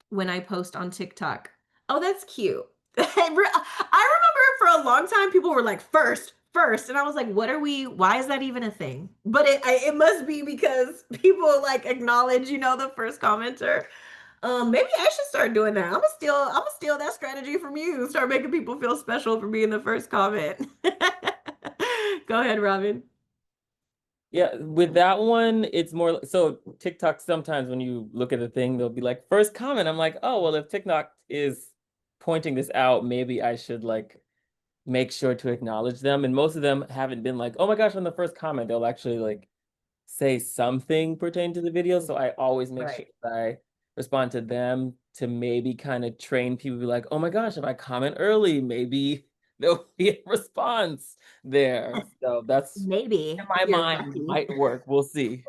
when I post on TikTok. Oh, that's cute. I remember for a long time people were like first, first, and I was like, what are we? Why is that even a thing? But it must be because people like acknowledge, you know, the first commenter. Maybe I should start doing that. I'm gonna steal that strategy from you. Start making people feel special for being the first comment. Go ahead, Robin. Yeah, with that one, it's more so TikTok sometimes when you look at the thing, they'll be like, first comment. I'm like, oh, well, if TikTok is pointing this out, maybe I should like make sure to acknowledge them. And most of them haven't been like, oh my gosh, on the first comment, they'll actually like say something pertaining to the video. So I always make sure Right. that I respond to them to maybe kind of train people to be like, oh my gosh, if I comment early, maybe there'll be a response there. So that's in Maybe if my you're mind lucky. might work. We'll see.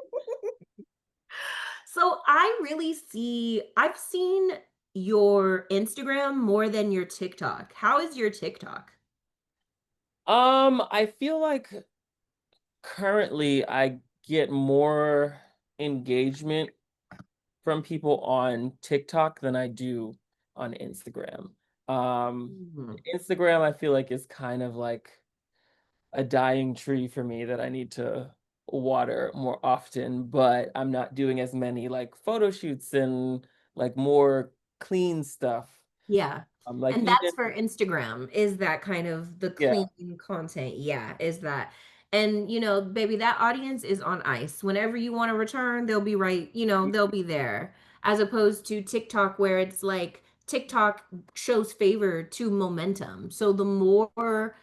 So I've seen your Instagram more than your TikTok. How is your TikTok? I feel like currently I get more engagement from people on TikTok than I do on Instagram. Mhm. Instagram I feel like is kind of like a dying tree for me that I need to water more often, but I'm not doing as many like photo shoots and like more clean stuff. Yeah. Like And even that's for Instagram, is that kind of the yeah, clean content. Yeah, is that. And you know, baby, that audience is on ice. Whenever you want to return, they'll be right, you know, they'll be there. As opposed to TikTok, where it's like TikTok shows favor to momentum. So the more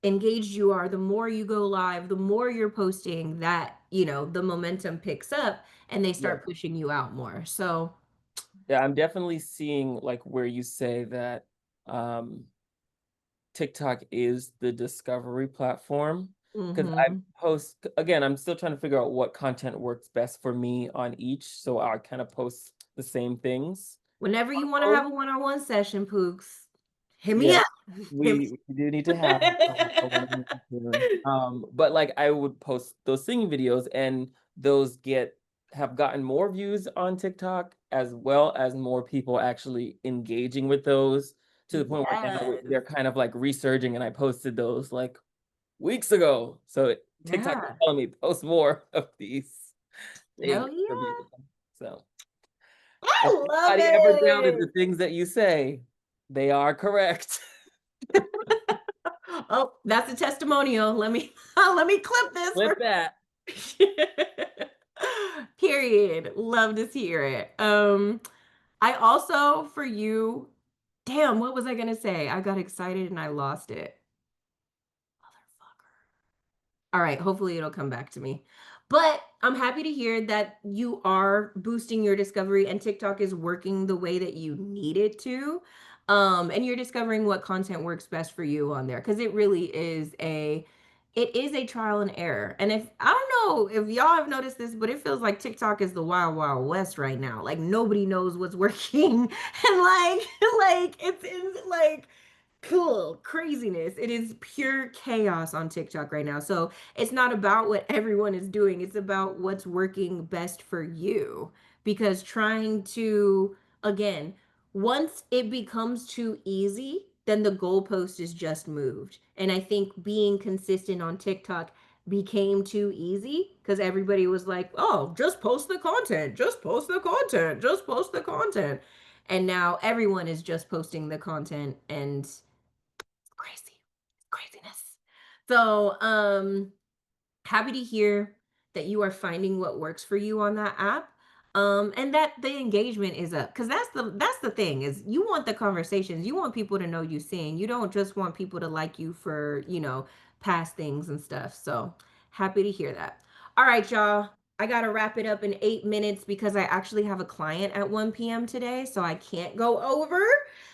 engaged you are, the more you go live, the more you're posting, that, you know, the momentum picks up and they yeah. start pushing you out more. So, Yeah, I'm definitely seeing like where you say that um TikTok is the discovery platform because I mhm. post again, I'm still trying to figure out what content works best for me on each, so I kind of post the same things Whenever on you want to both. have a one-on-one session, Pooks, hit me Yeah, up. Hit me. we do need to have a one-on-one soon. But like I would post those singing videos and those have gotten more views on TikTok as well as more people actually engaging with those to the point where now Yes. they're kind of like resurging and I posted those like weeks ago. So TikTok is Yeah. telling me post more of these. Hell for yeah. people. So I if love anybody ever doubted it. the things that you say, they are correct. Oh, that's a testimonial. Let me let me clip this Flip that. Period. Love to hear it. I also for you, damn, what was I gonna say? I got excited and I lost it. All right, hopefully it'll come back to me. But I'm happy to hear that you are boosting your discovery and TikTok is working the way that you need it to. And you're discovering what content works best for you on there because it is a trial and error. And if I don't know if y'all have noticed this, but it feels like TikTok is the wild, wild west right now. Like nobody knows what's working. And it's like cool craziness. It is pure chaos on TikTok right now. So it's not about what everyone is doing, it's about what's working best for you. Because trying to, again, once it becomes too easy, then the goalpost is just moved. And I think being consistent on TikTok became too easy because everybody was like, oh, just post the content, just post the content, just post the content. And now everyone is just posting the content and crazy craziness. So happy to hear that you are finding what works for you on that app, and that the engagement is up because that's the thing is you want the conversations, you want people to know you sing, you don't just want people to like you for past things and stuff. So happy to hear that. All right, y'all, I gotta wrap it up in 8 minutes because I actually have a client at 1 p.m. today, so I can't go over.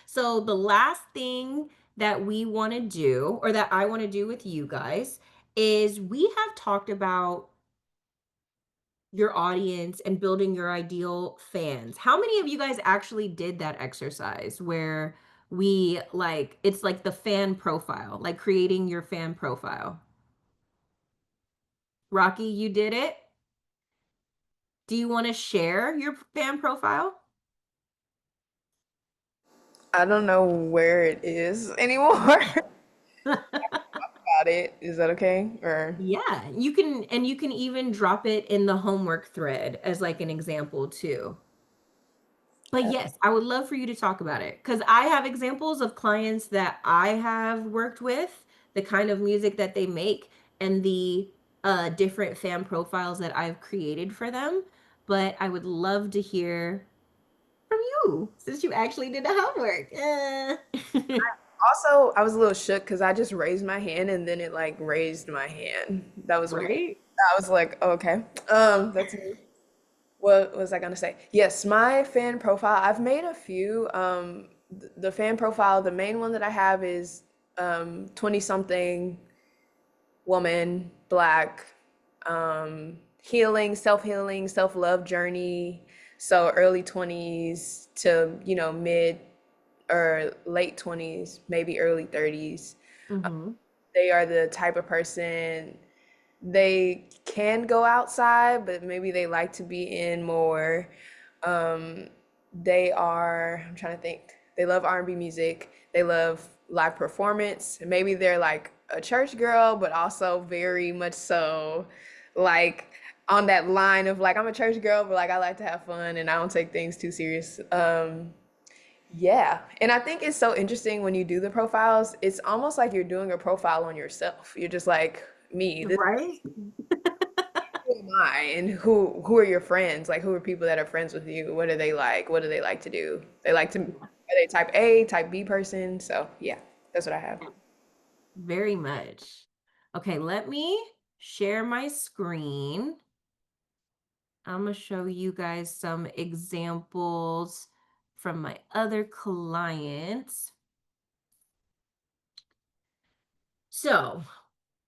So the last thing that we want to do, or that I want to do with you guys, is we have talked about your audience and building your ideal fans. How many of you guys actually did that exercise where it's like the fan profile, like creating your fan profile? Rocky, you did it. Do you want to share your fan profile? I don't know where it is anymore. About it. Is that okay? Or Yeah, you can even drop it in the homework thread as like an example too. But yes, I would love for you to talk about it because I have examples of clients that I have worked with, the kind of music that they make, and the different fan profiles that I've created for them. But I would love to hear from you since you actually did the homework. also, I was a little shook because I just raised my hand and then it like raised my hand. That was weird. Right? I was like, oh, okay, that's me. What was I gonna say? Yes, my fan profile. I've made a few. The fan profile, the main one that I have is 20 something woman, black, healing, self-healing, self-love journey. So early 20s to, mid or late 20s, maybe early 30s. Mm-hmm. They are the type of person they can go outside, but maybe they like to be in more. Um, I'm trying to think. They love R&B music. They love live performance. Maybe they're like a church girl, but also very much so like on that line of like I'm a church girl, but like I like to have fun and I don't take things too serious. Yeah. And I think it's so interesting when you do the profiles, it's almost like you're doing a profile on yourself. You're just like, me, this Right? who am I and who are your friends? Like who are people that are friends with you? What are they like? What do they like to do? Are they type A, type B person? So yeah, that's what I have. Very much. Okay, let me share my screen. I'm going to show you guys some examples from my other clients. So,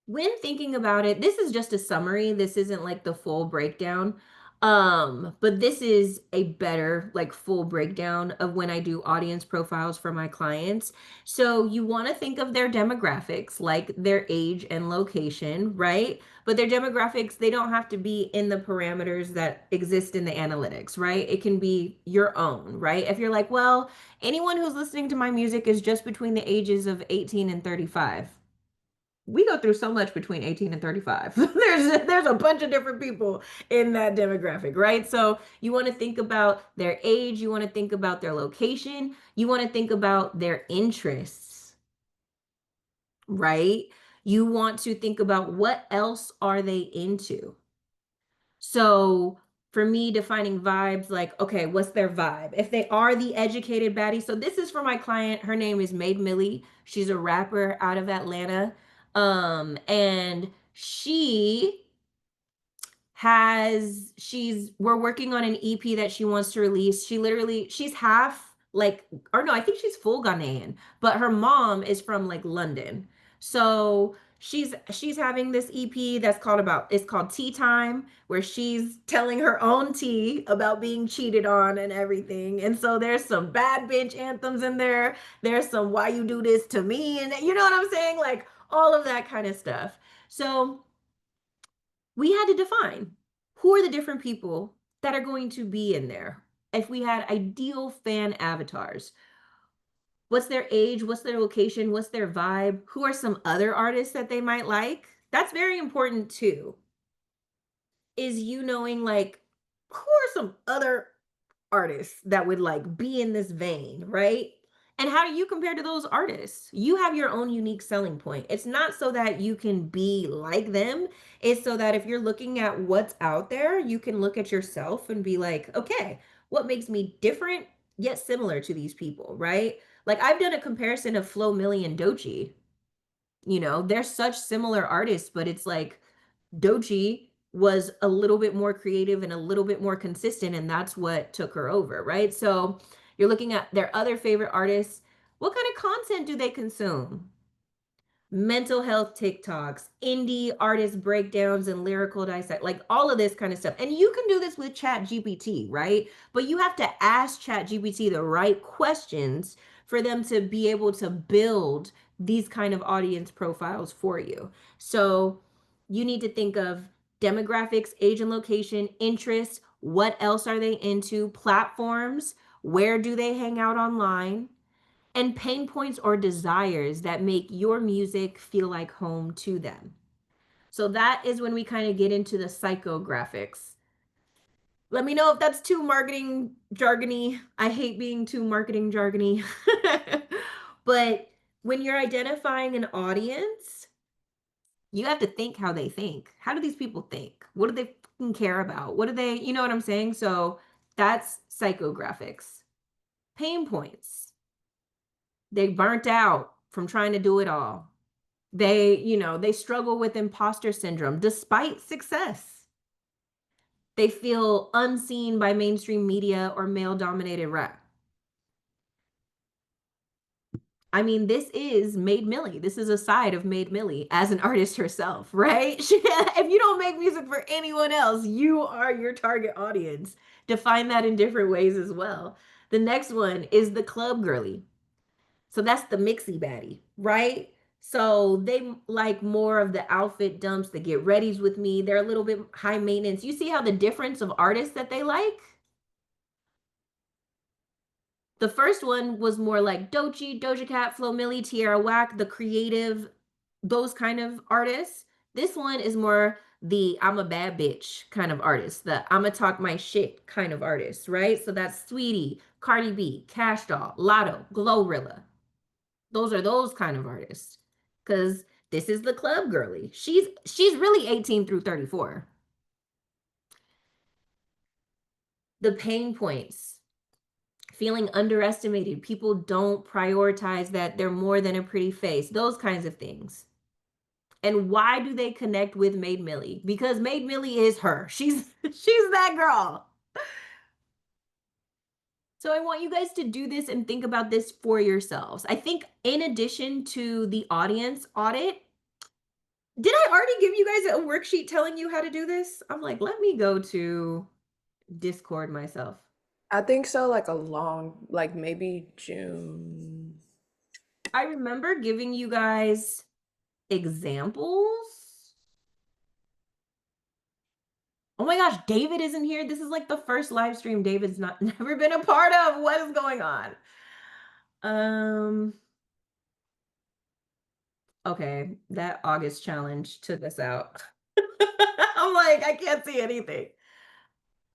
when thinking about it, this is just a summary. This isn't like the full breakdown. But this is a better like full breakdown of when I do audience profiles for my clients. So you want to think of their demographics, like their age and location, right? But their demographics, they don't have to be in the parameters that exist in the analytics, right? It can be your own, right? If you're like, well, anyone who's listening to my music is just between the ages of 18 and 35. we go through so much between 18 and 35. There's a bunch of different people in that demographic, right? So you want to think about their age, you want to think about their location, you want to think about their interests, right? You want to think about what else are they into. So for me, defining vibes, like, okay, what's their vibe? If they are the educated baddie. So this is for my client. Her name is Made Millie. She's a rapper out of Atlanta. And we're working on an EP that she wants to release. She's half like, or no, I think she's full Ghanaian, but her mom is from like London. So she's having this EP it's called Tea Time, where she's telling her own tea about being cheated on and everything. And so there's some bad bitch anthems in there. There's some why you do this to me, and you know what I'm saying? Like all of that kind of stuff. So we had to define who are the different people that are going to be in there. If we had ideal fan avatars, what's their age, what's their location, what's their vibe, who are some other artists that they might like? That's very important too. Is you knowing like who are some other artists that would like be in this vein, right? And how do you compare to those artists? You have your own unique selling point. It's not so that you can be like them. It's so that if you're looking at what's out there, you can look at yourself and be like, okay, what makes me different yet similar to these people, right? Like I've done a comparison of Flo Milli and Doechii. You know, they're such similar artists, but it's like Doechii was a little bit more creative and a little bit more consistent, and that's what took her over, right? So you're looking at their other favorite artists. What kind of content do they consume? Mental health TikToks, indie artist breakdowns and lyrical dissect, like all of this kind of stuff. And you can do this with Chat GPT, right? But you have to ask Chat GPT the right questions for them to be able to build these kind of audience profiles for you. So you need to think of demographics, age and location, interests, what else are they into, platforms, where do they hang out online, and pain points or desires that make your music feel like home to them. So that is when we kind of get into the psychographics. Let me know if that's too marketing jargony. I hate being too marketing jargony. But when you're identifying an audience, you have to think how they think. How do these people think? What do they fucking care about? What do they, you know what I'm saying? So that's psychographics. Pain points. They burnt out from trying to do it all. They struggle with imposter syndrome despite success. They feel unseen by mainstream media or male dominated rap. I mean, this is Made Millie. This is a side of Made Millie as an artist herself, right? If you don't make music for anyone else, you are your target audience. Define that in different ways as well. The next one is the club girly. So that's the mixy baddie, right? So they like more of the outfit dumps, the get readies with me. They're a little bit high maintenance. You see how the difference of artists that they like? The first one was more like Doechii, Doja Cat, Flo Milli, Tierra Whack, the creative, those kind of artists. This one is more the I'm a bad bitch kind of artist, the I'ma talk my shit kind of artist, right? So that's Sweetie, Cardi B, Cash Doll, Lotto, Glorilla. Those are those kind of artists. Because this is the club girly. She's really 18 through 34. The pain points. Feeling underestimated. People don't prioritize that they're more than a pretty face. Those kinds of things. And why do they connect with Made Millie? Because Made Millie is her. She's that girl. So I want you guys to do this and think about this for yourselves. I think in addition to the audience audit, did I already give you guys a worksheet telling you how to do this? I'm like, let me go to Discord myself. I think so, like maybe June. I remember giving you guys examples. Oh my gosh, David isn't here. This is like the first live stream David's never been a part of. What is going on? Okay, that August challenge took us out. I'm like, I can't see anything.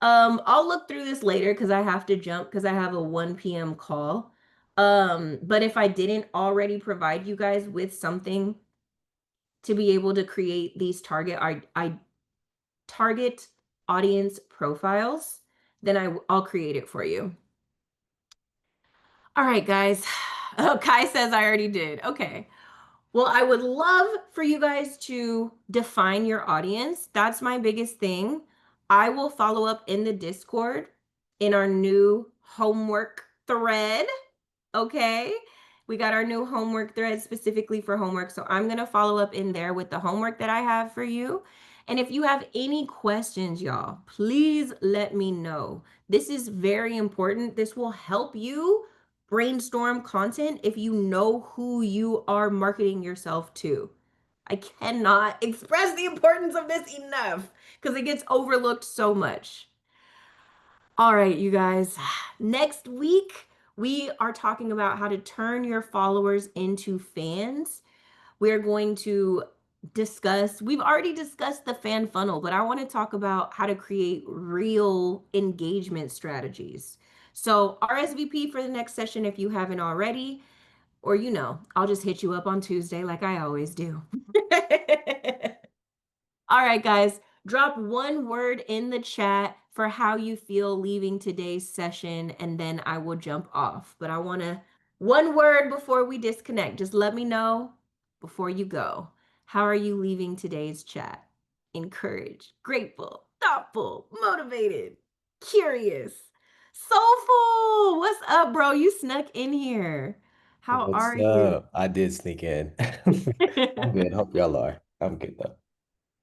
I'll look through this later because I have to jump because I have a 1 p.m. call. But if I didn't already provide you guys with something to be able to create these target audience profiles, then I'll create it for you. All right, guys. Oh, Kai says I already did. Okay. Well, I would love for you guys to define your audience. That's my biggest thing. I will follow up in the Discord in our new homework thread. Okay. We got our new homework thread specifically for homework. So I'm going to follow up in there with the homework that I have for you. And if you have any questions, y'all, please let me know. This is very important. This will help you brainstorm content if you know who you are marketing yourself to. I cannot express the importance of this enough because it gets overlooked so much. All right, you guys. Next week, we are talking about how to turn your followers into fans. We're going to we've already discussed the fan funnel, but I want to talk about how to create real engagement strategies. So RSVP for the next session if you haven't already, or I'll just hit you up on Tuesday like I always do. All right, guys, drop one word in the chat for how you feel leaving today's session, and then I will jump off. But I want one word before we disconnect. Just let me know before you go. How are you leaving today's chat? Encouraged, grateful, thoughtful, motivated, curious, soulful. What's up, bro? You snuck in here. How What's are you? up? I did sneak in. I'm good. Hope y'all are. I'm good though.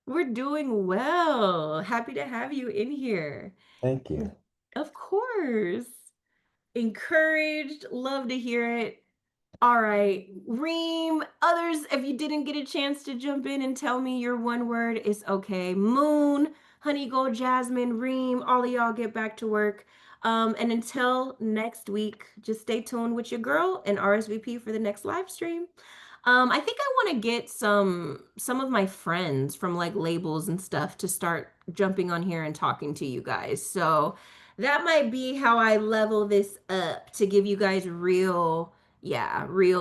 We're doing well. Happy to have you in here. Thank you. Of course. Encouraged. Love to hear it. All right. Reem, others, if you didn't get a chance to jump in and tell me your one word, it's okay. Moon, Honey Gold, Jasmine, Reem, all of y'all get back to work. And until next week, just stay tuned with your girl and RSVP for the next live stream. I think I want to get some of my friends from like labels and stuff to start jumping on here and talking to you guys. So that might be how I level this up to give you guys real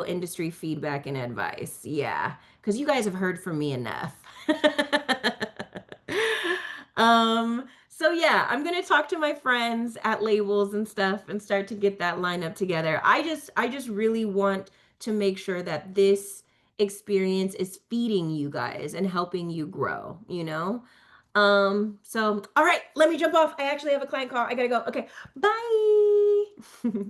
industry feedback and advice. Yeah, because you guys have heard from me enough. So yeah, I'm gonna talk to my friends at labels and stuff and start to get that lineup together. I just really want to make sure that this experience is feeding you guys and helping you grow, So all right, let me jump off. I actually have a client call. I gotta go. Okay, bye.